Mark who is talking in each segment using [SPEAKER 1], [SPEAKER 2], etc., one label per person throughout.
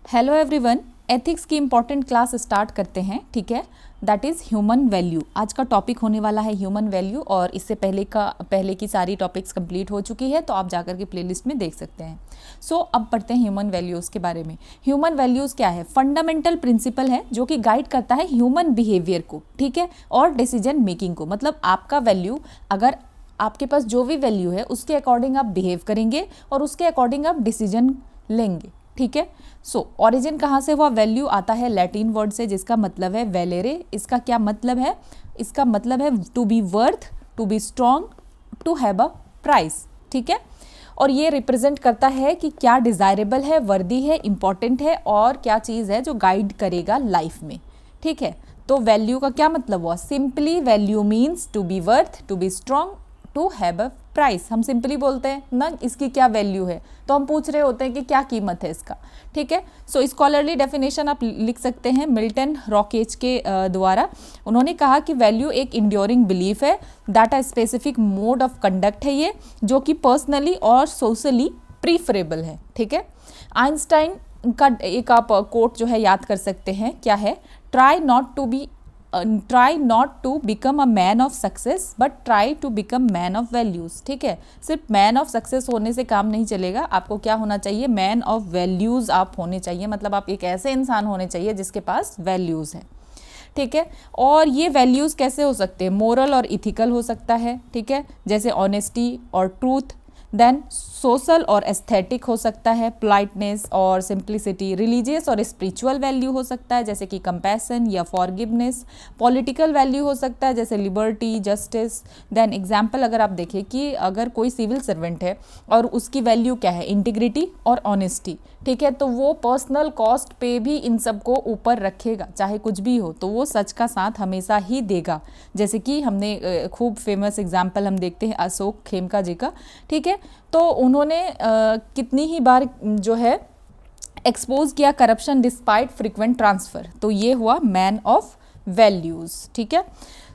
[SPEAKER 1] Hello everyone, ethics की important class start करते हैं। ठीक है, दैट इज़ ह्यूमन वैल्यू। आज का टॉपिक होने वाला है ह्यूमन वैल्यू, और इससे पहले की सारी टॉपिक्स कंप्लीट हो चुकी है, तो आप जाकर के प्लेलिस्ट में देख सकते हैं। सो अब पढ़ते हैं ह्यूमन वैल्यूज़ के बारे में। ह्यूमन वैल्यूज़ क्या है? फंडामेंटल प्रिंसिपल है जो कि गाइड करता है ह्यूमन बिहेवियर को, ठीक है, और डिसीजन मेकिंग को। मतलब आपका वैल्यू, अगर आपके पास जो भी वैल्यू है उसके अकॉर्डिंग आप बिहेव करेंगे और उसके अकॉर्डिंग आप डिसीजन लेंगे। ठीक है, सो ऑरिजिन कहाँ से हुआ? वैल्यू आता है लैटिन वर्ड से, जिसका मतलब है वैलेरे। इसका क्या मतलब है? इसका मतलब है to be worth, to be strong, to have a price. ठीक है, और ये रिप्रेजेंट करता है कि क्या डिज़ायरेबल है, वर्दी है, इंपॉर्टेंट है, और क्या चीज़ है जो गाइड करेगा लाइफ में। ठीक है, तो वैल्यू का क्या मतलब हुआ? Simply value means to be worth, to be strong, to have a price. हम सिंपली बोलते हैं ना, इसकी क्या वैल्यू है, तो हम पूछ रहे होते हैं कि क्या कीमत है इसका। ठीक है, सो स्कॉलरली डेफिनेशन आप लिख सकते हैं मिल्टन रॉकेज के द्वारा। उन्होंने कहा कि वैल्यू एक इंड्योरिंग बिलीफ है, that a specific mode of conduct है ये, जो कि पर्सनली और सोशली प्रीफरेबल है। ठीक है, आइंस्टाइन का एक आप कोट जो है याद कर सकते हैं, क्या है? Try not to become a man of success but try to become man of values. ठीक है, सिर्फ मैन ऑफ सक्सेस होने से काम नहीं चलेगा, आपको क्या होना चाहिए? मैन ऑफ वैल्यूज़ आप होने चाहिए। मतलब आप एक ऐसे इंसान होने चाहिए जिसके पास वैल्यूज़ हैं। ठीक है, और ये वैल्यूज़ कैसे हो सकते हैं? मोरल और इथिकल हो सकता है। ठीक है, जैसे ऑनेस्टी और ट्रूथ। देन सोशल और एस्थेटिक हो सकता है, पोलाइटनेस और सिंप्लिसिटी। रिलीजियस और स्पिरिचुअल वैल्यू हो सकता है, जैसे कि कंपैशन या फॉरगिवनेस। पॉलिटिकल वैल्यू हो सकता है, जैसे लिबर्टी, जस्टिस। देन एग्जाम्पल अगर आप देखें कि अगर कोई सिविल सर्वेंट है और उसकी वैल्यू क्या है? इंटीग्रिटी और ऑनेस्टी। ठीक है, तो वो पर्सनल कॉस्ट पे भी इन सब को ऊपर रखेगा, चाहे कुछ भी हो, तो वो सच का साथ हमेशा ही देगा। जैसे कि हमने खूब फेमस एग्जाम्पल हम देखते हैं अशोक खेमका जी का। ठीक है, तो उन्होंने कितनी ही बार जो है एक्सपोज किया करप्शन डिस्पाइट फ्रीक्वेंट ट्रांसफ़र, तो ये हुआ मैन ऑफ वैल्यूज़। ठीक है,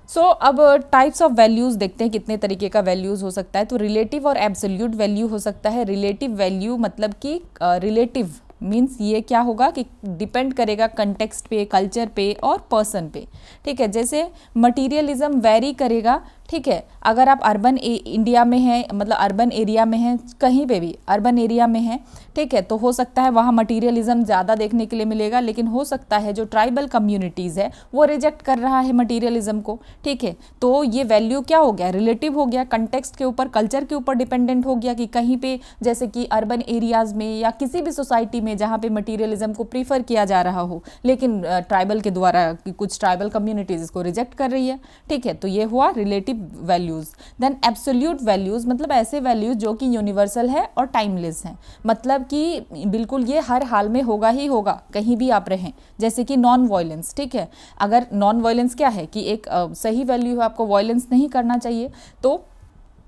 [SPEAKER 1] सो अब टाइप्स ऑफ वैल्यूज़ देखते हैं, कितने तरीके का वैल्यूज़ हो सकता है। तो रिलेटिव और एब्सोल्यूट वैल्यू हो सकता है। रिलेटिव वैल्यू मतलब कि रिलेटिव मीन्स ये क्या होगा कि डिपेंड करेगा कंटेक्स्ट पे, कल्चर पे और पर्सन पे। ठीक है, जैसे मटीरियलिज्म वेरी करेगा। ठीक है, अगर आप अर्बन इंडिया में हैं, मतलब अर्बन एरिया में हैं, कहीं पे भी अर्बन एरिया में हैं, ठीक है, तो हो सकता है वहाँ मटीरियलिज्म ज़्यादा देखने के लिए मिलेगा, लेकिन हो सकता है जो ट्राइबल कम्युनिटीज़ है वो रिजेक्ट कर रहा है मटीरियलिज्म को। ठीक है, तो ये वैल्यू क्या हो गया? रिलेटिव हो गया, कंटेक्स्ट के ऊपर, कल्चर के ऊपर डिपेंडेंट हो गया, कि कहीं पे जैसे कि अर्बन एरियाज़ में या किसी भी सोसाइटी में जहाँ पे मटीरियलिज्म को प्रीफर किया जा रहा हो, लेकिन ट्राइबल के द्वारा कुछ ट्राइबल कम्युनिटीज़ इसको रिजेक्ट कर रही है। ठीक है, तो ये हुआ relative values. Then absolute values मतलब ऐसे वैल्यूज़ जो कि यूनिवर्सल है और टाइमलेस हैं, मतलब कि बिल्कुल ये हर हाल में होगा ही होगा, कहीं भी आप रहें। जैसे कि नॉन वायलेंस। ठीक है, अगर नॉन वायलेंस क्या है कि एक सही वैल्यू है, आपको वायलेंस नहीं करना चाहिए, तो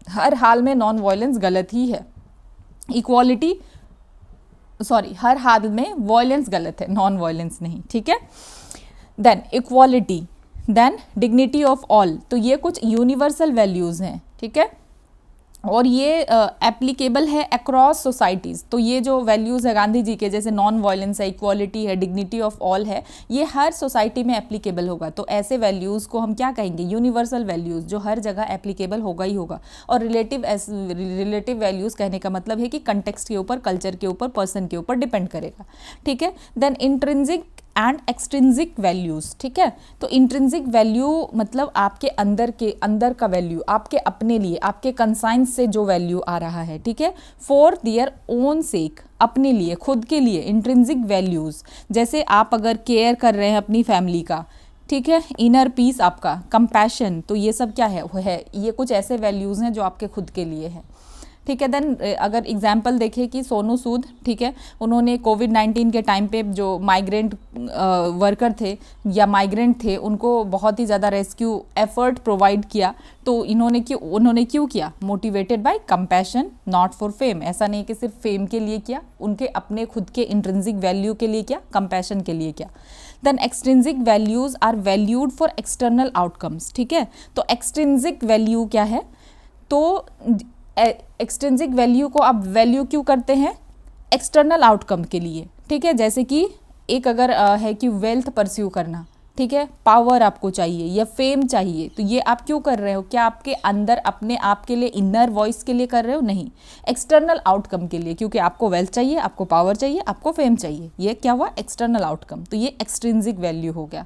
[SPEAKER 1] हर हाल में नॉन वायलेंस गलत ही है। इक्वालिटी, सॉरी, हर हाल में वायलेंस गलत है, नॉन वायलेंस नहीं। ठीक है, then equality, then dignity of all, तो ये कुछ यूनिवर्सल वैल्यूज़ हैं। ठीक है, और ये एप्लीकेबल है अक्रॉस सोसाइटीज़। तो ये जो वैल्यूज़ है गांधी जी के, जैसे नॉन वायलेंस है, इक्वालिटी है, डिग्निटी ऑफ ऑल है, ये हर सोसाइटी में एप्लीकेबल होगा। तो ऐसे वैल्यूज़ को हम क्या कहेंगे? यूनिवर्सल वैल्यूज़, जो हर जगह एप्लीकेबल होगा ही होगा। और रिलेटिव वैल्यूज़ कहने का मतलब है कि कंटेक्स्ट के ऊपर, कल्चर के ऊपर, पर्सन के ऊपर डिपेंड करेगा। ठीक है, then intrinsic and extrinsic values. ठीक है, तो इंट्रिंसिक वैल्यू मतलब आपके अंदर का वैल्यू, आपके अपने लिए, आपके कंसाइंस से जो वैल्यू आ रहा है। ठीक है, फॉर देयर ओन सेक, अपने लिए, खुद के लिए। इंट्रिंसिक वैल्यूज़ जैसे आप अगर केयर कर रहे हैं अपनी फैमिली का, ठीक है, इनर पीस आपका, कंपैशन, तो ये सब क्या है ये कुछ ऐसे वैल्यूज़ हैं जो आपके खुद के लिए हैं। ठीक है, देन अगर एग्जाम्पल देखें कि सोनू सूद, ठीक है, उन्होंने कोविड-19 के टाइम पे जो माइग्रेंट वर्कर थे या माइग्रेंट थे, उनको बहुत ही ज़्यादा रेस्क्यू एफर्ट प्रोवाइड किया। तो उन्होंने क्यों किया? Motivated by compassion, not for fame. ऐसा नहीं कि सिर्फ फेम के लिए किया, उनके अपने खुद के इंट्रिंसिक वैल्यू के लिए किया, कंपैशन के लिए किया। Then extrinsic values are valued for external outcomes. ठीक है, तो एक्सट्रिंसिक वैल्यू क्या है? तो एक्सट्रिंसिक वैल्यू को आप वैल्यू क्यों करते हैं? एक्सटर्नल आउटकम के लिए, ठीक है, जैसे कि एक अगर है कि वेल्थ परस्यू करना, ठीक है, पावर आपको चाहिए या फेम चाहिए, तो ये आप क्यों कर रहे हो? क्या आपके अंदर अपने आप के लिए, इनर वॉइस के लिए कर रहे हो? नहीं, एक्सटर्नल आउटकम के लिए, क्योंकि आपको वेल्थ चाहिए, आपको पावर चाहिए, आपको फेम चाहिए। ये क्या हुआ? External outcome. तो ये एक्सट्रिंसिक वैल्यू हो गया।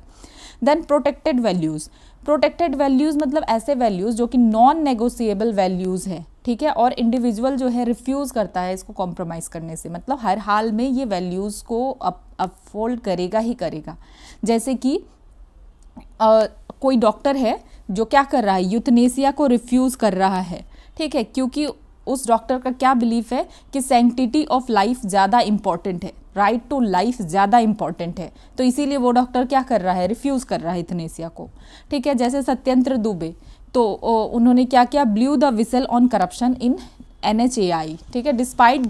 [SPEAKER 1] Then protected values. Protected values मतलब ऐसे वैल्यूज़ जो कि नॉन नेगोशिएबल वैल्यूज़ है, ठीक है, और इंडिविजुअल जो है रिफ्यूज़ करता है इसको कॉम्प्रोमाइज़ करने से, मतलब हर हाल में ये वैल्यूज़ को अपहोल्ड करेगा ही करेगा। जैसे कि कोई डॉक्टर है जो क्या कर रहा है? यूथनेसिया को रिफ्यूज़ कर रहा है, ठीक है, क्योंकि उस डॉक्टर का क्या बिलीफ है कि सैंक्टिटी ऑफ लाइफ ज़्यादा इंपॉर्टेंट है, राइट टू लाइफ ज़्यादा इंपॉर्टेंट है, तो इसीलिए वो डॉक्टर क्या कर रहा है? रिफ्यूज़ कर रहा है यूथनेसिया को, ठीक है। जैसे सत्येंद्र दुबे, तो उन्होंने क्या किया? Blue the whistle on corruption in NHAI, ठीक है। डिस्पाइट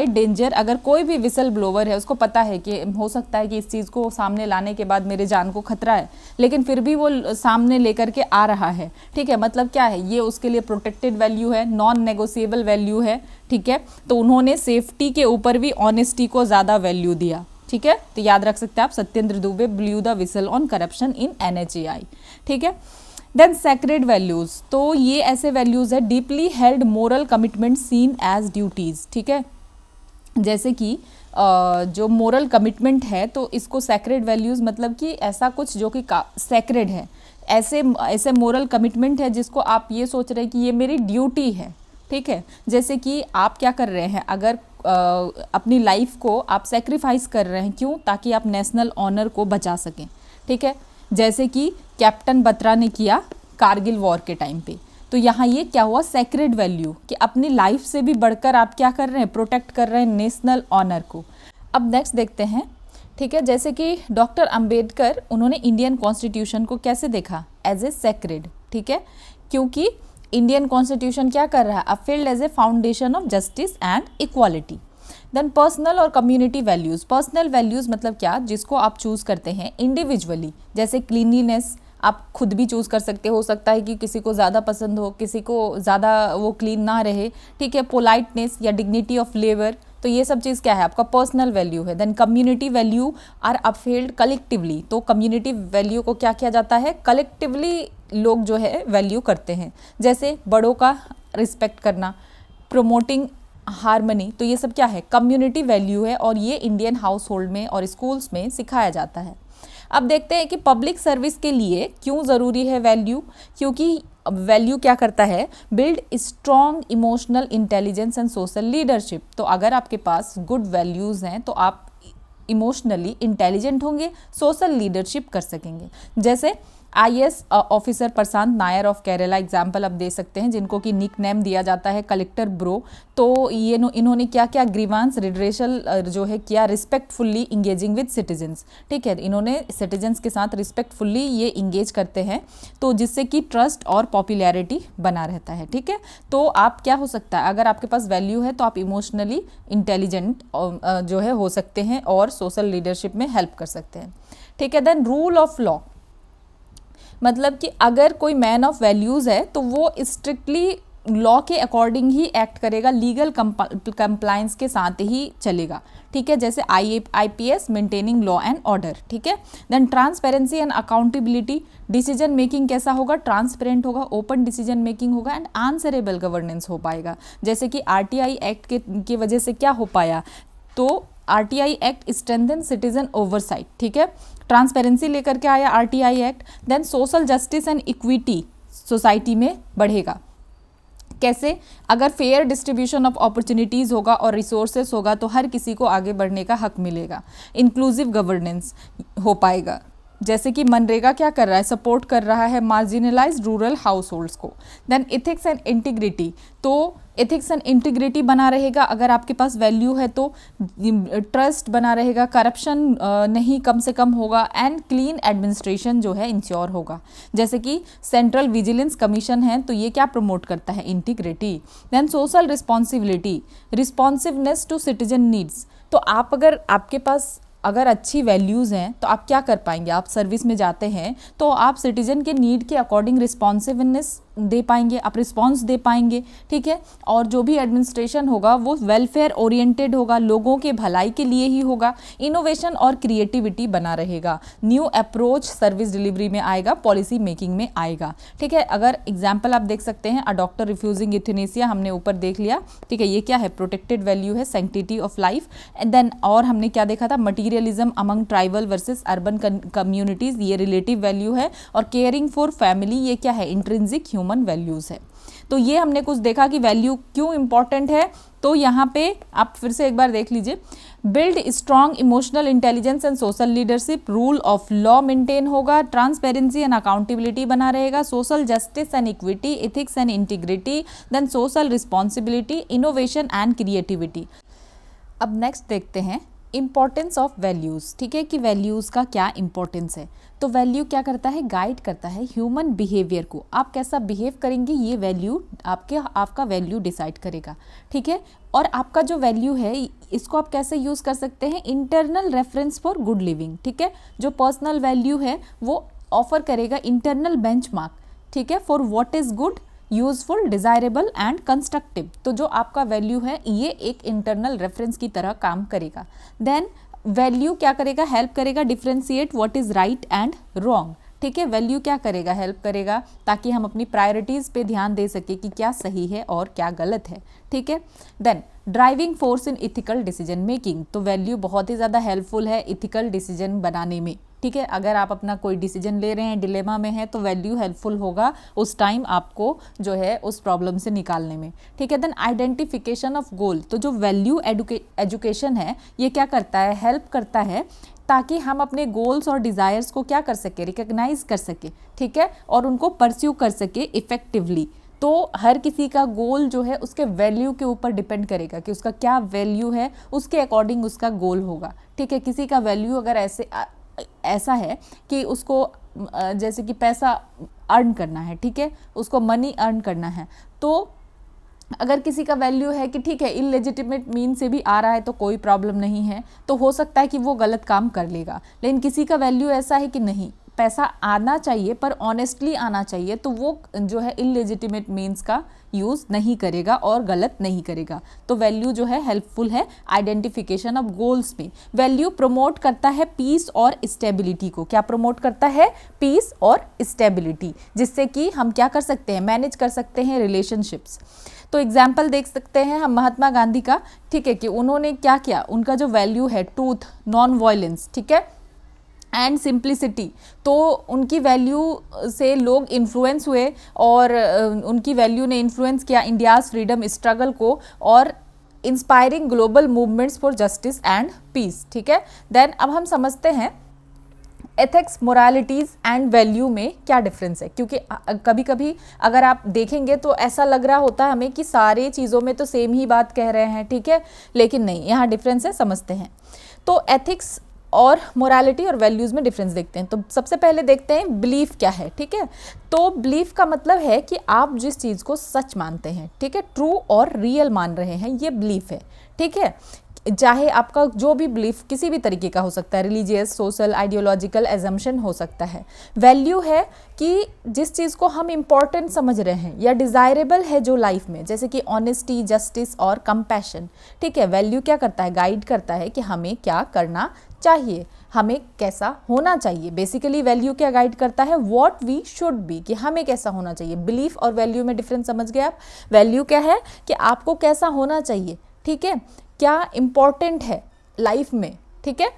[SPEAKER 1] डेंजर, अगर कोई भी विसल ब्लोवर है उसको पता है कि हो सकता है कि इस चीज़ को सामने लाने के बाद मेरे जान को खतरा है, लेकिन फिर भी वो सामने लेकर के आ रहा है, ठीक है, मतलब क्या है? ये उसके लिए प्रोटेक्टेड वैल्यू है, नॉन नेगोशिएबल वैल्यू है, ठीक है। तो उन्होंने सेफ्टी के ऊपर भी ऑनेस्टी को ज़्यादा वैल्यू दिया, ठीक है। तो याद रख सकते हैं आप, Satyendra Dubey blue the whistle on corruption in NHAI, ठीक है। देन सेक्रेड वैल्यूज़, तो ये ऐसे वैल्यूज़ है deeply held moral commitment seen as duties, ठीक है। जैसे कि जो मोरल कमिटमेंट है, तो इसको सेक्रेड वैल्यूज़ मतलब कि ऐसा कुछ जो कि सेक्रेड है, ऐसे मोरल कमिटमेंट है जिसको आप ये सोच रहे हैं कि ये मेरी ड्यूटी है, ठीक है। जैसे कि आप क्या कर रहे हैं? अगर अपनी लाइफ को आप सेक्रीफाइस कर रहे हैं, क्यों? ताकि आप नेशनल ऑनर को बचा सकें, ठीक है। जैसे कि कैप्टन बत्रा ने किया कारगिल वॉर के टाइम पे। तो यहाँ ये क्या हुआ? सेक्रेड वैल्यू, कि अपनी लाइफ से भी बढ़कर आप क्या कर रहे हैं? प्रोटेक्ट कर रहे हैं नेशनल ऑनर को। अब नेक्स्ट देखते हैं, ठीक है। जैसे कि डॉक्टर अंबेडकर, उन्होंने इंडियन कॉन्स्टिट्यूशन को कैसे देखा? एज ए सेक्रेड, ठीक है, क्योंकि इंडियन कॉन्स्टिट्यूशन क्या कर रहा है? Uphold as a foundation of justice and equality. Then personal और कम्युनिटी वैल्यूज़। पर्सनल वैल्यूज़ मतलब क्या? जिसको आप चूज़ करते हैं इंडिविजुअली, जैसे क्लीनलीनेस आप खुद भी चूज़ कर सकते हो सकता है कि किसी को ज़्यादा पसंद हो, किसी को ज़्यादा वो क्लीन ना रहे, ठीक है। पोलाइटनेस या डिग्निटी ऑफ लेबर, तो ये सब चीज़ क्या है? आपका पर्सनल वैल्यू है। Then community value are upheld collectively, तो कम्युनिटी वैल्यू को क्या किया जाता है? कलेक्टिवली लोग जो है वैल्यू करते हैं, जैसे बड़ों का रिस्पेक्ट करना, प्रोमोटिंग हार्मनी, तो ये सब क्या है? कम्युनिटी वैल्यू है, और ये इंडियन हाउस होल्ड में और स्कूल्स में सिखाया जाता है। अब देखते हैं कि पब्लिक सर्विस के लिए क्यों ज़रूरी है वैल्यू, क्योंकि वैल्यू क्या करता है? Build strong emotional intelligence and social leadership. तो अगर आपके पास गुड वैल्यूज़ हैं तो आप इमोशनली इंटेलिजेंट होंगे, सोशल लीडरशिप कर सकेंगे। जैसे IAS officer Prashant Nair of Kerala example अब दे सकते हैं, जिनको कि निक नेम दिया जाता है कलेक्टर ब्रो। तो ये इन्होंने क्या क्या? ग्रीवांस रिड्रेशल जो है किया, रिस्पेक्टफुल्ली इंगेजिंग विद सिटीजन्स, ठीक है। इन्होंने सिटीजन्स के साथ रिस्पेक्टफुल्ली ये इंगेज करते हैं, तो जिससे कि ट्रस्ट और पॉपुलैरिटी बना रहता है, ठीक है। तो आप क्या हो सकता है? अगर आपके पास वैल्यू है तो आप इमोशनली इंटेलिजेंट जो है हो सकते हैं और सोशल लीडरशिप में हेल्प कर सकते हैं, ठीक है। देन रूल ऑफ लॉ, मतलब कि अगर कोई मैन ऑफ वैल्यूज़ है तो वो स्ट्रिक्टली लॉ के अकॉर्डिंग ही एक्ट करेगा, लीगल कंप्लायंस के साथ ही चलेगा, ठीक है। जैसे IPS maintaining law and order, ठीक है। Then transparency and accountability, decision making कैसा होगा? ट्रांसपेरेंट होगा, ओपन डिसीजन मेकिंग होगा एंड आंसरेबल गवर्नेंस हो पाएगा। जैसे कि RTI एक्ट की वजह से क्या हो पाया? तो RTI act strengthen citizen oversight, ठीक है। ट्रांसपेरेंसी लेकर के आया RTI act. Then social justice and equity society में बढ़ेगा। कैसे? अगर फेयर डिस्ट्रीब्यूशन ऑफ अपॉर्चुनिटीज़ होगा और रिसोर्सेस होगा तो हर किसी को आगे बढ़ने का हक मिलेगा। इंक्लूसिव गवर्नेंस हो पाएगा, जैसे कि मनरेगा क्या कर रहा है? सपोर्ट कर रहा है मार्जिनलाइज्ड रूरल हाउस होल्ड्स को। देन एथिक्स एंड इंटीग्रिटी, तो एथिक्स एंड इंटीग्रिटी बना रहेगा अगर आपके पास वैल्यू है तो। ट्रस्ट बना रहेगा, करप्शन नहीं कम से कम होगा, एंड क्लीन एडमिनिस्ट्रेशन जो है इंश्योर होगा। जैसे कि सेंट्रल विजिलेंस कमीशन है, तो ये क्या प्रमोट करता है? Integrity. Then social responsibility, responsiveness to citizen needs, तो आप अगर आपके पास अगर अच्छी वैल्यूज़ हैं तो आप क्या कर पाएंगे? आप सर्विस में जाते हैं तो आप सिटीजन के नीड के अकॉर्डिंग रिस्पॉन्सिवनेस दे पाएंगे, आप रिस्पॉन्स दे पाएंगे, ठीक है। और जो भी एडमिनिस्ट्रेशन होगा वो वेलफेयर ओरिएंटेड होगा, लोगों के भलाई के लिए ही होगा, इनोवेशन और क्रिएटिविटी बना रहेगा, न्यू अप्रोच सर्विस डिलीवरी में आएगा, पॉलिसी मेकिंग में आएगा, ठीक है। अगर एग्जाम्पल आप देख सकते हैं, अ डॉक्टर रिफ्यूजिंग यूथेनेसिया हमने ऊपर देख लिया, ठीक है। ये क्या है, प्रोटेक्टेड वैल्यू है, sanctity of life. And then और हमने क्या देखा था, materialism among tribal versus urban communities, ये रिलेटिव वैल्यू है। और केयरिंग फॉर फैमिली, ये क्या है, इंट्रिंसिक ह्यूमन वैल्यूज है। तो ये हमने कुछ देखा कि वैल्यू क्यों इंपॉर्टेंट है। तो यहाँ पे आप फिर से एक बार देख लीजिए, build strong emotional intelligence and social leadership, rule of law maintain होगा, ट्रांसपेरेंसी एंड अकाउंटेबिलिटी बना रहेगा, social justice and equity, ethics and integrity, then social responsibility, innovation and creativity. अब नेक्स्ट देखते हैं इंपॉर्टेंस ऑफ वैल्यूज़, ठीक है, कि values का क्या इंपॉर्टेंस है। तो वैल्यू क्या करता है, गाइड करता है ह्यूमन बिहेवियर को। आप कैसा बिहेव करेंगे ये वैल्यू आपका वैल्यू डिसाइड करेगा, ठीक है। और आपका जो वैल्यू है इसको आप कैसे यूज़ कर सकते हैं, internal reference for good living, ठीक है। जो पर्सनल वैल्यू है वो ऑफर करेगा इंटरनल बेंचमार्क, ठीक है, for what is good, useful, desirable and constructive. तो जो आपका वैल्यू है ये एक इंटरनल रेफरेंस की तरह काम करेगा। देन वैल्यू क्या करेगा, हेल्प करेगा differentiate what is right and wrong, ठीक है। वैल्यू क्या करेगा, हेल्प करेगा ताकि हम अपनी प्रायोरिटीज़ पे ध्यान दे सके कि क्या सही है और क्या गलत है, ठीक है। Then driving force in ethical decision making, तो वैल्यू बहुत ही ज़्यादा हेल्पफुल है इथिकल डिसीजन बनाने में, ठीक है। अगर आप अपना कोई डिसीजन ले रहे हैं, डिलेमा में है, तो वैल्यू हेल्पफुल होगा उस टाइम आपको जो है उस प्रॉब्लम से निकालने में, ठीक है। देन आइडेंटिफिकेशन ऑफ गोल, तो जो वैल्यू एजुकेशन है ये क्या करता है, हेल्प करता है ताकि हम अपने गोल्स और डिज़ायर्स को क्या कर सके, रिकग्नाइज कर सके, ठीक है, और उनको परस्यू कर सके इफेक्टिवली। तो हर किसी का गोल जो है उसके वैल्यू के ऊपर डिपेंड करेगा कि उसका क्या वैल्यू है, उसके अकॉर्डिंग उसका गोल होगा, ठीक है। किसी का वैल्यू अगर ऐसा है कि उसको जैसे कि पैसा अर्न करना है, ठीक है, उसको मनी अर्न करना है, तो अगर किसी का वैल्यू है कि ठीक है इलेजिटिमेट मीन से भी आ रहा है तो कोई प्रॉब्लम नहीं है, तो हो सकता है कि वो गलत काम कर लेगा। लेकिन किसी का वैल्यू ऐसा है कि नहीं, पैसा आना चाहिए पर ऑनेस्टली आना चाहिए, तो वो जो है इलेजिटिमेट मीन्स का यूज़ नहीं करेगा और गलत नहीं करेगा। तो वैल्यू जो है हेल्पफुल है आइडेंटिफिकेशन ऑफ गोल्स में। वैल्यू प्रमोट करता है पीस और स्टेबिलिटी को। क्या प्रमोट करता है, पीस और स्टेबिलिटी, जिससे कि हम क्या कर सकते हैं, मैनेज कर सकते हैं रिलेशनशिप्स। तो एग्जाम्पल देख सकते हैं हम महात्मा गांधी का, ठीक है, कि उन्होंने क्या किया, उनका जो वैल्यू है ट्रूथ, नॉन वायलेंस, ठीक है, एंड सिंप्लिसिटी, तो उनकी वैल्यू से लोग इन्फ्लुएंस हुए और उनकी वैल्यू ने इन्फ्लुएंस किया इंडियाज़ फ्रीडम स्ट्रगल को और inspiring global movements for justice and peace, ठीक है। देन अब हम समझते हैं एथिक्स, मोरालिटीज़ एंड वैल्यू में क्या डिफरेंस है, क्योंकि कभी कभी अगर आप देखेंगे तो ऐसा लग रहा होता है हमें कि सारे चीज़ों में तो सेम ही बात कह रहे हैं, ठीक है, लेकिन नहीं, यहाँ डिफरेंस है, समझते हैं। तो एथिक्स और मोरालिटी और वैल्यूज़ में डिफरेंस देखते हैं। तो सबसे पहले देखते हैं बिलीफ क्या है, ठीक है। तो बिलीफ का मतलब है कि आप जिस चीज़ को सच मानते हैं, ठीक है, ट्रू और रियल मान रहे हैं, ये बिलीफ है, ठीक है। चाहे आपका जो भी बिलीफ किसी भी तरीके का हो सकता है, रिलीजियस, सोशल, आइडियोलॉजिकल, एजम्पशन हो सकता है। वैल्यू है कि जिस चीज़ को हम इम्पॉर्टेंट समझ रहे हैं या डिज़ायरेबल है जो लाइफ में, जैसे कि ऑनेस्टी, जस्टिस और कंपैशन, ठीक है। वैल्यू क्या करता है, गाइड करता है कि हमें क्या करना चाहिए, हमें कैसा होना चाहिए। बेसिकली वैल्यू क्या गाइड करता है, व्हाट वी शुड बी, कि हमें कैसा होना चाहिए। बिलीफ और वैल्यू में डिफरेंस समझ गए आप। वैल्यू क्या है कि आपको कैसा होना चाहिए, ठीक है, क्या इम्पॉर्टेंट है लाइफ में, ठीक है।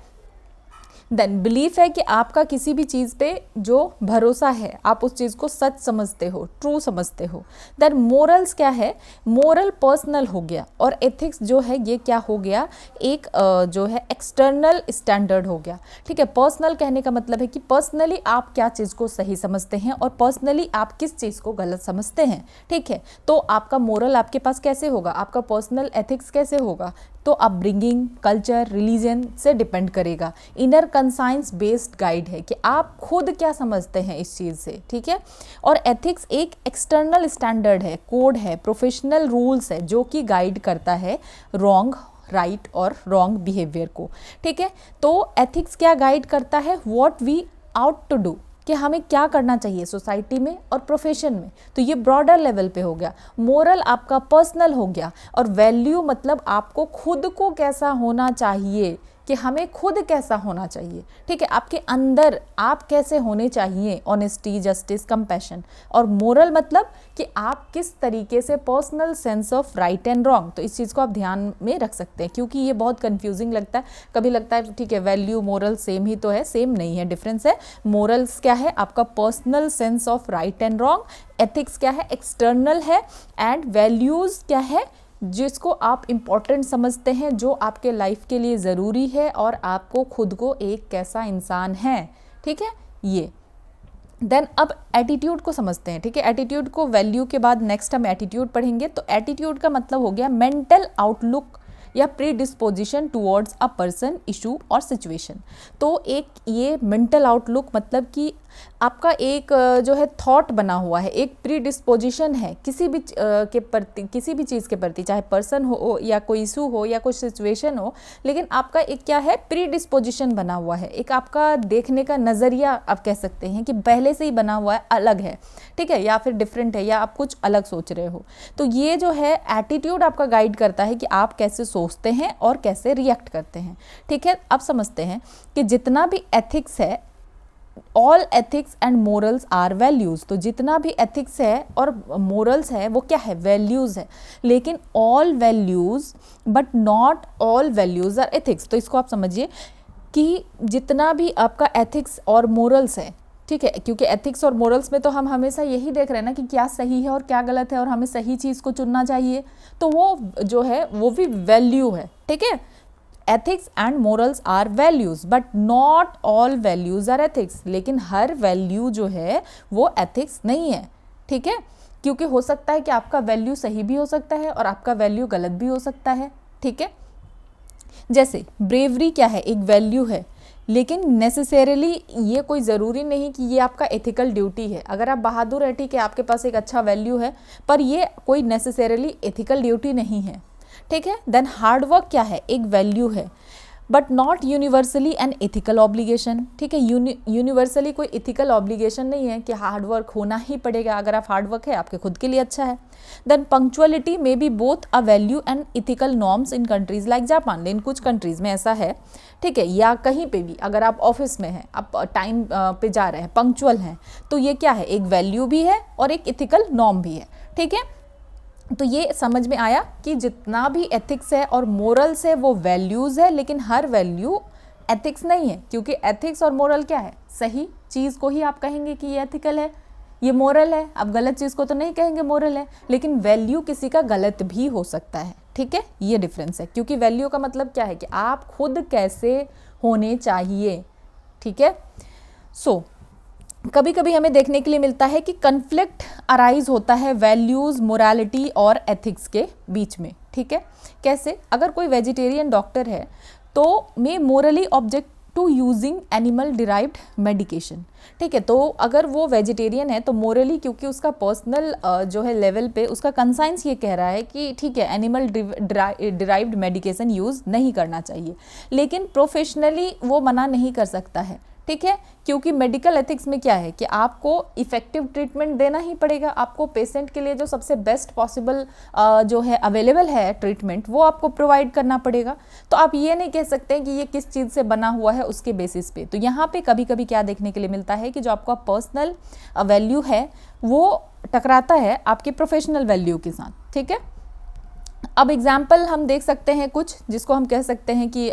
[SPEAKER 1] देन बिलीफ है कि आपका किसी भी चीज़ पे जो भरोसा है, आप उस चीज़ को सच समझते हो, ट्रू समझते हो। देन मोरल्स क्या है, मोरल पर्सनल हो गया और एथिक्स जो है ये क्या हो गया, एक जो है एक्सटर्नल स्टैंडर्ड हो गया, ठीक है। पर्सनल कहने का मतलब है कि पर्सनली आप क्या चीज़ को सही समझते हैं और पर्सनली आप किस चीज़ को गलत समझते हैं, ठीक है। तो आपका मोरल आपके पास कैसे होगा, आपका पर्सनल एथिक्स कैसे होगा, तो अपब्रिंगिंग, कल्चर, रिलीजन से डिपेंड करेगा। इनर कंसाइंस बेस्ड गाइड है कि आप खुद क्या समझते हैं इस चीज़ से, ठीक है। और एथिक्स एक एक्सटर्नल स्टैंडर्ड है, कोड है, प्रोफेशनल रूल्स है जो कि गाइड करता है रॉन्ग, राइट और रॉन्ग बिहेवियर को, ठीक है। तो एथिक्स क्या गाइड करता है, what we ought to do, कि हमें क्या करना चाहिए सोसाइटी में और प्रोफेशन में, तो ये ब्रॉडर लेवल पे हो गया। मोरल आपका पर्सनल हो गया, और वैल्यू मतलब आपको खुद को कैसा होना चाहिए, कि हमें खुद कैसा होना चाहिए, ठीक है, आपके अंदर आप कैसे होने चाहिए, ऑनेस्टी, जस्टिस, कंपैशन। और मोरल मतलब कि आप किस तरीके से, personal sense of right and wrong. तो इस चीज़ को आप ध्यान में रख सकते हैं, क्योंकि ये बहुत कंफ्यूजिंग लगता है। कभी लगता है ठीक है वैल्यू मोरल सेम ही तो है, सेम नहीं है, डिफरेंस है। मोरल्स क्या है, आपका personal sense of right and wrong. Ethics क्या है, एक्सटर्नल है। एंड वैल्यूज़ क्या है, जिसको आप इम्पॉर्टेंट समझते हैं, जो आपके लाइफ के लिए ज़रूरी है, और आपको खुद को एक कैसा इंसान है, ठीक है ये। देन अब एटीट्यूड को समझते हैं, ठीक है। एटीट्यूड को वैल्यू के बाद नेक्स्ट हम एटीट्यूड पढ़ेंगे। तो एटीट्यूड का मतलब हो गया मेंटल आउटलुक या pre disposition towards a person, issue और सिचुएशन। तो एक ये मेंटल आउटलुक मतलब कि आपका एक जो है थॉट बना हुआ है, एक प्री डिस्पोजिशन है किसी भी के प्रति, किसी भी चीज़ के प्रति, चाहे पर्सन हो या कोई इशू हो या कोई सिचुएशन हो, लेकिन आपका एक क्या है, प्री डिस्पोजिशन बना हुआ है। एक आपका देखने का नज़रिया आप कह सकते हैं कि पहले से ही बना हुआ है, अलग है, ठीक है, या फिर डिफरेंट है, या आप कुछ अलग सोच रहे हो। तो ये जो है एटीट्यूड आपका गाइड करता है कि आप कैसे सोचते हैं और कैसे रिएक्ट करते हैं, ठीक है। अब समझते हैं कि जितना भी एथिक्स है, all ethics and morals are values. तो जितना भी एथिक्स है और मोरल्स है वो क्या है, वैल्यूज़ है। लेकिन all values but not all values are ethics. तो इसको आप समझिए कि जितना भी आपका एथिक्स और मोरल्स है, ठीक है, क्योंकि एथिक्स और मोरल्स में तो हम हमेशा यही देख रहे हैं ना कि क्या सही है और क्या गलत है, और हमें सही चीज़ को चुनना चाहिए। तो वो जो है वो भी वैल्यू है, ठीक है। Ethics and morals are values but not all values are ethics. लेकिन हर वैल्यू जो है वो एथिक्स नहीं है, ठीक है, क्योंकि हो सकता है कि आपका वैल्यू सही भी हो सकता है और आपका वैल्यू गलत भी हो सकता है, ठीक है। जैसे ब्रेवरी क्या है, एक वैल्यू है, लेकिन नेसेसरीली ये कोई ज़रूरी नहीं कि ये आपका एथिकल ड्यूटी है। अगर आप बहादुर है, ठीक है, आपके पास एक अच्छा वैल्यू है, पर ये कोई नेसेसरीली एथिकल ड्यूटी नहीं है, ठीक है। देन हार्ड वर्क क्या है, एक वैल्यू है but not universally an ethical obligation, ठीक है। यूनिवर्सली कोई एथिकल ऑब्लिगेशन नहीं है कि हार्ड वर्क होना ही पड़ेगा। अगर आप हार्ड वर्क है, आपके खुद के लिए अच्छा है। Then punctuality may be both a value and ethical norms in countries like Japan. इन कुछ कंट्रीज में ऐसा है, ठीक है, या कहीं पे भी अगर आप ऑफिस में हैं, आप टाइम पे जा रहे हैं, पंक्चुअल हैं, तो ये क्या है, एक वैल्यू भी है और एक इथिकल नॉर्म भी है, ठीक है। तो ये समझ में आया कि जितना भी एथिक्स है और मोरल्स है वो वैल्यूज़ है, लेकिन हर वैल्यू एथिक्स नहीं है, क्योंकि एथिक्स और मोरल क्या है, सही चीज़ को ही आप कहेंगे कि ये एथिकल है, ये मोरल है। आप गलत चीज़ को तो नहीं कहेंगे मोरल है। लेकिन वैल्यू किसी का गलत भी हो सकता है, ठीक है, ये डिफरेंस है। क्योंकि वैल्यू का मतलब क्या है कि आप खुद कैसे होने चाहिए, ठीक है। सो कभी कभी हमें देखने के लिए मिलता है कि कन्फ्लिक्ट अराइज होता है वैल्यूज़, मोरालिटी और एथिक्स के बीच में, ठीक है। कैसे, अगर कोई वेजिटेरियन डॉक्टर है तो may morally object to using animal derived medication, ठीक है। तो अगर वो वेजिटेरियन है तो मोरली, क्योंकि उसका पर्सनल जो है लेवल पे उसका कंसाइंस ये कह रहा है कि ठीक है एनिमल डिराइव्ड मेडिकेशन यूज़ नहीं करना चाहिए, लेकिन प्रोफेशनली वो मना नहीं कर सकता है, ठीक है। क्योंकि मेडिकल एथिक्स में क्या है कि आपको इफेक्टिव ट्रीटमेंट देना ही पड़ेगा। आपको पेशेंट के लिए जो सबसे बेस्ट पॉसिबल जो है अवेलेबल है ट्रीटमेंट, वो आपको प्रोवाइड करना पड़ेगा। तो आप ये नहीं कह सकते कि ये किस चीज़ से बना हुआ है उसके बेसिस पे। तो यहाँ पे कभी कभी क्या देखने के लिए मिलता है कि जो आपका पर्सनल वैल्यू है वो टकराता है आपके प्रोफेशनल वैल्यू के साथ, ठीक है। अब एग्जाम्पल हम देख सकते हैं कुछ, जिसको हम कह सकते हैं कि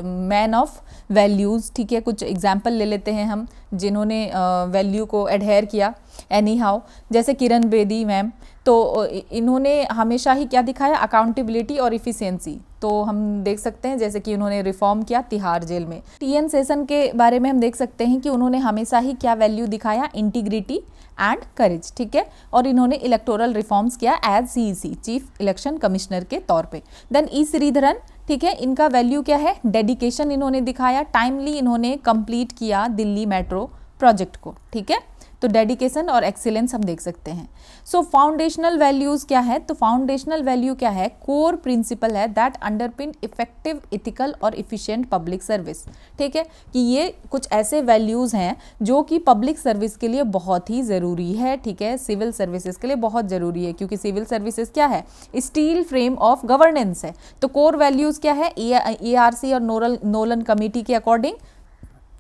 [SPEAKER 1] मैन ऑफ वैल्यूज़, ठीक है। कुछ एग्जाम्पल ले लेते हैं हम जिन्होंने वैल्यू को एडहेयर किया एनी हाउ। जैसे किरण बेदी मैम, तो इन्होंने हमेशा ही क्या दिखाया, अकाउंटेबिलिटी और इफ़िशियंसी। तो हम देख सकते हैं जैसे कि उन्होंने रिफॉर्म किया तिहाड़ जेल में। टीएन सेशन के बारे में हम देख सकते हैं कि उन्होंने हमेशा ही क्या वैल्यू दिखाया, इंटीग्रिटी एंड करेज, ठीक है। और इन्होंने इलेक्टोरल रिफॉर्म्स किया as CEC, chief election commissioner के तौर पे। देन ई श्रीधरन, ठीक है, इनका वैल्यू क्या है, डेडिकेशन इन्होंने दिखाया, टाइमली इन्होंने कंप्लीट किया दिल्ली मेट्रो प्रोजेक्ट को, ठीक है। तो तो डेडिकेशन और एक्सीलेंस हम देख सकते हैं। सो फाउंडेशनल वैल्यूज़ क्या है, तो फाउंडेशनल वैल्यू क्या है, कोर प्रिंसिपल है दैट अंडरपिन इफेक्टिव, इथिकल और इफिशिएंट पब्लिक सर्विस। ठीक है, कि ये कुछ ऐसे वैल्यूज़ हैं जो कि पब्लिक सर्विस के लिए बहुत ही ज़रूरी है। ठीक है, सिविल सर्विसेज के लिए बहुत ज़रूरी है, क्योंकि सिविल सर्विसेज क्या है, स्टील फ्रेम ऑफ गवर्नेंस है। तो कोर वैल्यूज़ क्या है, ERC और नोलन कमेटी के अकॉर्डिंग।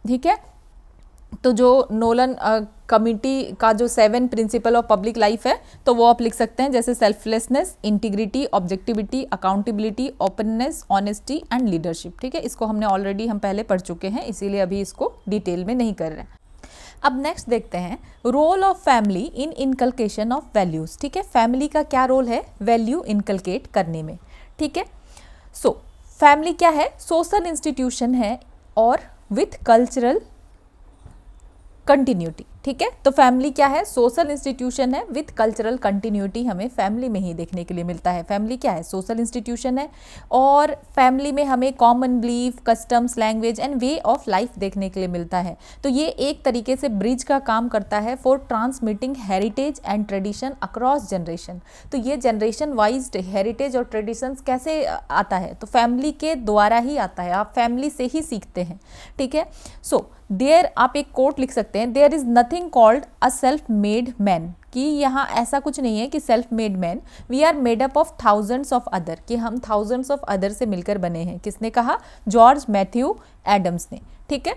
[SPEAKER 1] ठीक है, तो जो नोलन कमिटी का जो 7 प्रिंसिपल ऑफ पब्लिक लाइफ है, तो वो आप लिख सकते हैं, जैसे selflessness, integrity, objectivity, accountability, openness, honesty and leadership. ठीक है, इसको हमने ऑलरेडी हम पहले पढ़ चुके हैं, इसीलिए अभी इसको डिटेल में नहीं कर रहे हैं। अब नेक्स्ट देखते हैं role of family in inculcation of values. ठीक है, फैमिली का क्या रोल है वैल्यू इनकलकेट करने में। ठीक है, सो फैमिली क्या है, सोशल इंस्टीट्यूशन है और विथ कल्चरल कंटिन्यूटी। ठीक है, तो फैमिली क्या है, सोशल इंस्टीट्यूशन है विथ कल्चरल कंटिन्यूटी, हमें फैमिली में ही देखने के लिए मिलता है। फैमिली क्या है, सोशल इंस्टीट्यूशन है, और फैमिली में हमें common belief, customs, language and way of life देखने के लिए मिलता है। तो ये एक तरीके से ब्रिज का काम करता है for transmitting heritage and tradition across generation. तो ये जनरेशन वाइज हेरिटेज और ट्रेडिशंस कैसे आता है, तो फैमिली के द्वारा ही आता है, आप फैमिली से ही सीखते हैं। ठीक है, सो देयर आप एक कोट लिख सकते हैं, there is nothing called a self made man, कि यहाँ ऐसा कुछ नहीं है कि self made man, we are made up of thousands of other, कि हम थाउजेंड्स ऑफ अदर से मिलकर बने हैं। किसने कहा, जॉर्ज मैथ्यू एडम्स ने। ठीक है,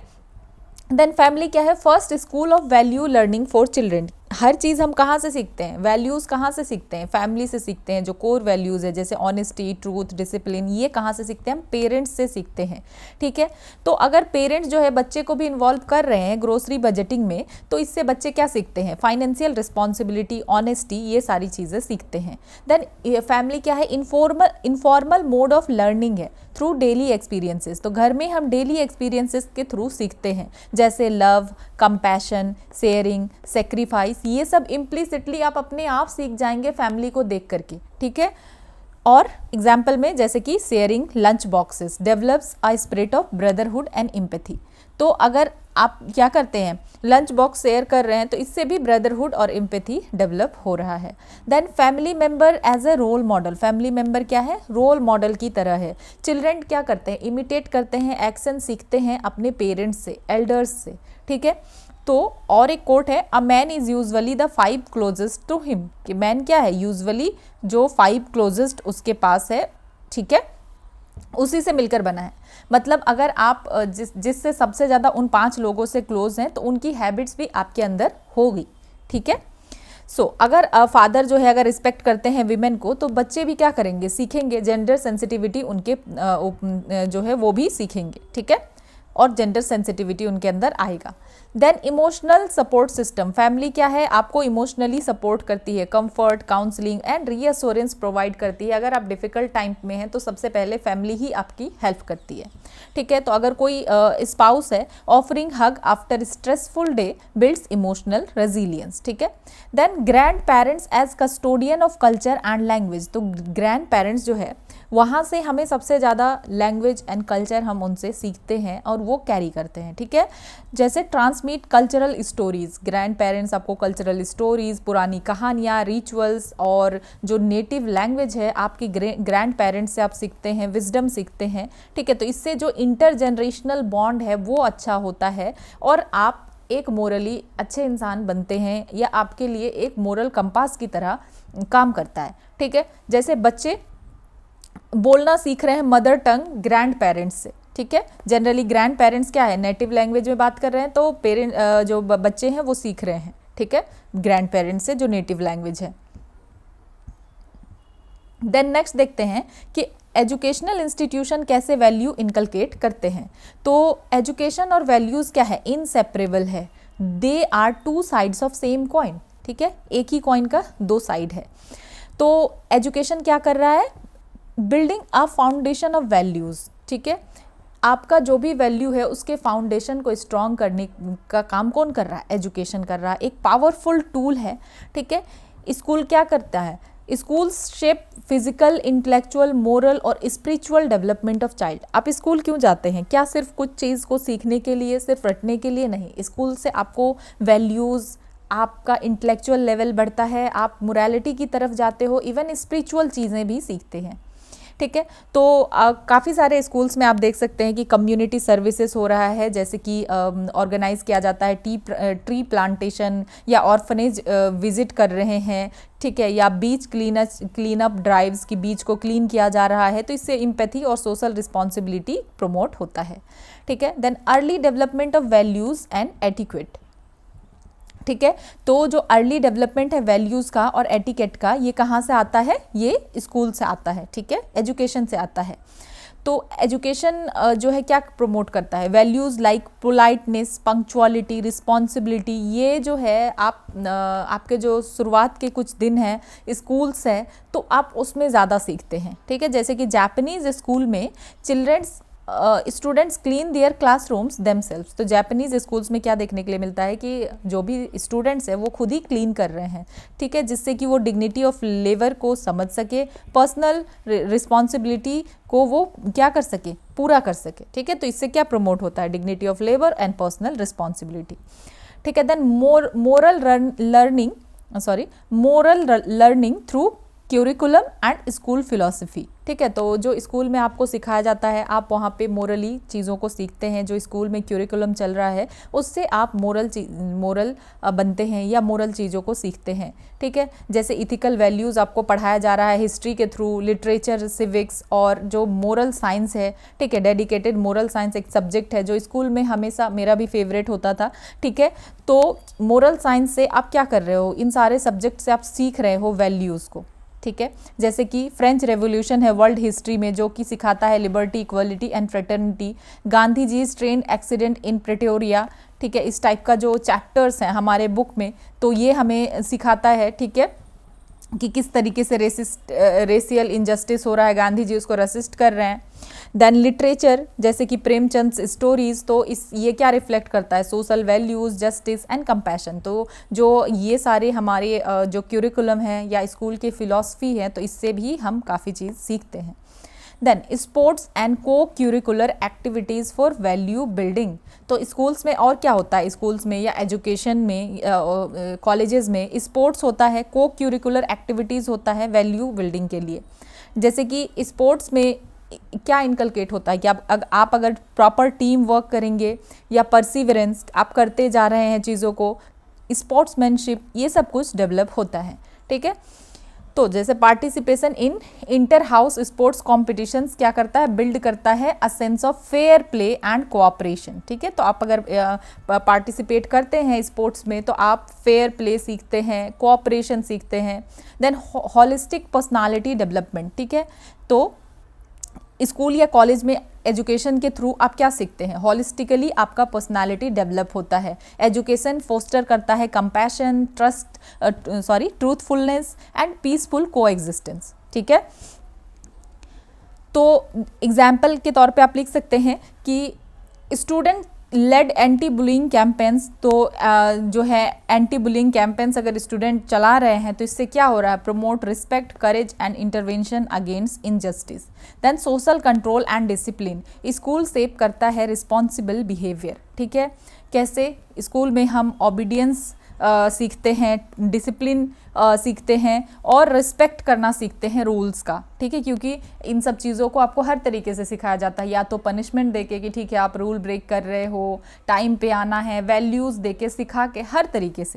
[SPEAKER 1] देन फैमिली क्या है, first school of value learning for children. हर चीज़ हम कहाँ से सीखते हैं, वैल्यूज़ कहाँ से सीखते हैं, फैमिली से सीखते हैं। जो कोर वैल्यूज़ है जैसे ऑनेस्टी, ट्रूथ, डिसिप्लिन, ये कहाँ से सीखते हैं, हम पेरेंट्स से सीखते हैं। ठीक है, तो अगर पेरेंट्स जो है बच्चे को भी इन्वॉल्व कर रहे हैं ग्रोसरी बजटिंग में, तो इससे बच्चे क्या सीखते हैं, फाइनेंशियल रिस्पॉन्सिबिलिटी, ऑनेस्टी, ये सारी चीज़ें सीखते हैं। देन फैमिली क्या है, इनफॉर्मल मोड ऑफ लर्निंग है थ्रू डेली एक्सपीरियंसेस। तो घर में हम डेली एक्सपीरियंसेस के थ्रू सीखते हैं, जैसे लव, कंपैशन, शेयरिंग, सेक्रीफाइस, ये सब इम्प्लिसिटली आप अपने आप सीख जाएंगे फैमिली को देख करके। ठीक है, और एग्जाम्पल में जैसे कि sharing lunch boxes develops a spirit of brotherhood and empathy. तो अगर आप क्या करते हैं, लंच बॉक्स शेयर कर रहे हैं, तो इससे भी ब्रदरहुड और एम्पैथी डेवलप हो रहा है। Then family member as a role model, family member क्या है, रोल मॉडल की तरह है। चिल्ड्रन क्या करते हैं, इमिटेट करते हैं, एक्शन सीखते हैं अपने पेरेंट्स से, एल्डर्स से। ठीक है, तो और एक कोट है, a man is usually the 5 closest to him, कि मैन क्या है, यूजुअली जो 5 क्लोजेस्ट उसके पास है, ठीक है, उसी से मिलकर बना है। मतलब अगर आप जिससे सबसे ज़्यादा उन 5 लोगों से क्लोज हैं, तो उनकी हैबिट्स भी आपके अंदर होगी। ठीक है, सो अगर फादर जो है अगर रिस्पेक्ट करते हैं विमेन को, तो बच्चे भी क्या करेंगे, सीखेंगे, जेंडर सेंसिटिविटी उनके जो है वो भी सीखेंगे। ठीक है, और जेंडर सेंसिटिविटी उनके अंदर आएगा। Then emotional support system, family क्या है, आपको इमोशनली सपोर्ट करती है, comfort, counselling and reassurance provide करती है। अगर आप डिफ़िकल्ट टाइम में हैं, तो सबसे पहले फैमिली ही आपकी हेल्प करती है। ठीक है, तो अगर कोई स्पाउस है, offering hug after stressful day builds emotional resilience. ठीक है, then grandparents as custodian of culture and language, तो ग्रैंड पेरेंट्स जो है वहाँ से हमें सबसे ज़्यादा लैंग्वेज एंड कल्चर हम उनसे सीखते हैं और वो कैरी करते हैं। ठीक है, जैसे transmit cultural stories, grand parents आपको कल्चरल स्टोरीज, पुरानी कहानियाँ, रिचुअल्स और जो नेटिव लैंग्वेज है आपकी ग्रैंड पेरेंट्स से आप सीखते हैं, विजडम सीखते हैं। ठीक है, तो इससे जो इंटर जनरेशनल बॉन्ड है वो अच्छा होता है और आप एक मोरली अच्छे इंसान बनते हैं, या आपके लिए एक मोरल कंपास की तरह काम करता है। ठीक है, जैसे बच्चे बोलना सीख रहे हैं मदर टंग ग्रैंड पेरेंट्स से। ठीक है, जनरली ग्रैंड पेरेंट्स क्या है, नेटिव लैंग्वेज में बात कर रहे हैं, तो पेरेंट जो बच्चे हैं वो सीख रहे हैं। ठीक है, ग्रैंड पेरेंट्स से जो नेटिव लैंग्वेज है। देन नेक्स्ट देखते हैं कि एजुकेशनल इंस्टीट्यूशन कैसे वैल्यू इनकलकेट करते हैं। तो एजुकेशन और वैल्यूज़ क्या है, इनसेपरेबल है, they are 2 sides of same coin. ठीक है, एक ही कॉइन का 2 साइड है। तो एजुकेशन क्या कर रहा है, building a foundation of values. ठीक है, आपका जो भी वैल्यू है उसके फाउंडेशन को स्ट्रॉन्ग करने का काम कौन कर रहा है, एजुकेशन कर रहा है, एक पावरफुल टूल है। ठीक है, स्कूल क्या करता है, school shape physical, intellectual, moral और स्पिरिचुअल डेवलपमेंट ऑफ चाइल्ड। आप स्कूल क्यों जाते हैं, क्या सिर्फ कुछ चीज़ को सीखने के लिए, सिर्फ रटने के लिए नहीं। स्कूल से आपको वैल्यूज़, आपका इंटेलेक्चुअल लेवल बढ़ता है, आप मोरालिटी की तरफ जाते हो, इवन स्पिरिचुअल चीज़ें भी सीखते हैं। ठीक है, तो काफ़ी सारे स्कूल्स में आप देख सकते हैं कि कम्युनिटी सर्विसेज हो रहा है, जैसे कि ऑर्गेनाइज किया जाता है ट्री प्लांटेशन, या ऑर्फनेज विजिट कर रहे हैं, ठीक है, या बीच क्लीन अप ड्राइव्स की बीच को क्लीन किया जा रहा है। तो इससे इम्पैथी और सोशल रिस्पॉन्सिबिलिटी प्रमोट होता है। ठीक है, then early development of values and etiquette. ठीक है, तो जो अर्ली डेवलपमेंट है वैल्यूज़ का और एटिकेट का, ये कहाँ से आता है? ये स्कूल से आता है। ठीक है, एजुकेशन से आता है। तो एजुकेशन जो है क्या प्रमोट करता है? Values like politeness, punctuality, responsibility. ये जो है आपके जो शुरुआत के कुछ दिन हैं स्कूल्स हैं, तो आप उसमें ज़्यादा सीखते हैं। ठीक है, जैसे कि जापानीज़ स्कूल में childrens students clean their classrooms themselves. तो जापानीज़ स्कूल्स में क्या देखने के लिए मिलता है कि जो भी स्टूडेंट्स हैं वो खुद ही क्लीन कर रहे हैं। ठीक है, जिससे कि वो डिग्निटी ऑफ लेबर को समझ सके, पर्सनल रिस्पॉन्सिबिलिटी को वो क्या कर सके, पूरा कर सके। ठीक है, तो इससे क्या प्रमोट होता है? Dignity of labour and personal responsibility. ठीक है, then moral learning through curriculum and school philosophy. ठीक है, तो जो स्कूल में आपको सिखाया जाता है, आप वहाँ पे मोरली चीज़ों को सीखते हैं। जो स्कूल में क्यूरिकुलम चल रहा है उससे आप मोरल बनते हैं या मोरल चीज़ों को सीखते हैं। ठीक है, जैसे इथिकल वैल्यूज़ आपको पढ़ाया जा रहा है हिस्ट्री के थ्रू, लिटरेचर, सिविक्स, और जो मोरल साइंस है। ठीक है, डेडिकेटेड मोरल साइंस एक सब्जेक्ट है जो स्कूल में हमेशा मेरा भी फेवरेट होता था। ठीक है, तो मोरल साइंस से आप क्या कर रहे हो? इन सारे सब्जेक्ट से आप सीख रहे हो वैल्यूज़ को। ठीक है, जैसे कि फ्रेंच रेवोल्यूशन है वर्ल्ड हिस्ट्री में, जो कि सिखाता है liberty, equality and fraternity. Gandhi ji train accident in Pretoria. ठीक है, इस टाइप का जो चैप्टर्स हैं हमारे बुक में, तो ये हमें सिखाता है। ठीक है, कि किस तरीके से रेसियल इनजस्टिस हो रहा है, गांधी जी उसको रेसिस्ट कर रहे हैं। देन लिटरेचर, जैसे कि प्रेमचंद स्टोरीज, तो ये क्या रिफ्लेक्ट करता है? Social values, justice and compassion. तो जो ये सारे हमारे जो क्यूरिकुलम है या स्कूल की फ़िलॉसफी है, तो इससे भी हम काफ़ी चीज़ सीखते हैं। देन स्पोर्ट्स एंड को curricular activities for value building. तो स्कूल्स में और क्या होता है? स्कूल्स में या एजुकेशन में, कॉलेजेस में स्पोर्ट्स होता है, को क्यूरिकुलर एक्टिविटीज़ होता है वैल्यू बिल्डिंग के लिए। जैसे कि स्पोर्ट्स में क्या इनकलकेट होता है कि आप अगर प्रॉपर टीम वर्क करेंगे या परसिवरेंस आप करते जा रहे हैं चीज़ों को, स्पोर्ट्समैनशिप, ये सब कुछ डेवलप होता है। ठीक है, तो जैसे participation in inter house sports competitions क्या करता है? बिल्ड करता है a sense of fair play and cooperation. ठीक है, तो आप अगर पार्टिसिपेट करते हैं स्पोर्ट्स में तो आप फेयर प्ले सीखते हैं, कोऑपरेशन सीखते हैं। Then holistic personality development. ठीक है, तो स्कूल या कॉलेज में एजुकेशन के थ्रू आप क्या सीखते हैं? हॉलिस्टिकली आपका पर्सनालिटी डेवलप होता है। एजुकेशन फोस्टर करता है compassion, truthfulness and peaceful coexistence. ठीक है, तो एग्जाम्पल के तौर पे आप लिख सकते हैं कि student led anti bullying campaigns. तो जो है एंटी बुलिंग कैंपेन्स अगर स्टूडेंट चला रहे हैं तो इससे क्या हो रहा है? Promote respect, courage and intervention against injustice. Then social control and discipline. School save करता है रिस्पॉन्सिबल बिहेवियर। ठीक है, कैसे? स्कूल में हम ओबीडियंस सीखते हैं, डिसिप्लिन सीखते हैं और रिस्पेक्ट करना सीखते हैं रूल्स का। ठीक है, क्योंकि इन सब चीज़ों को आपको हर तरीके से सिखाया जाता है, या तो पनिशमेंट देके कि ठीक है आप रूल ब्रेक कर रहे हो, टाइम पे आना है, वैल्यूज़ देके सिखा के हर तरीके से।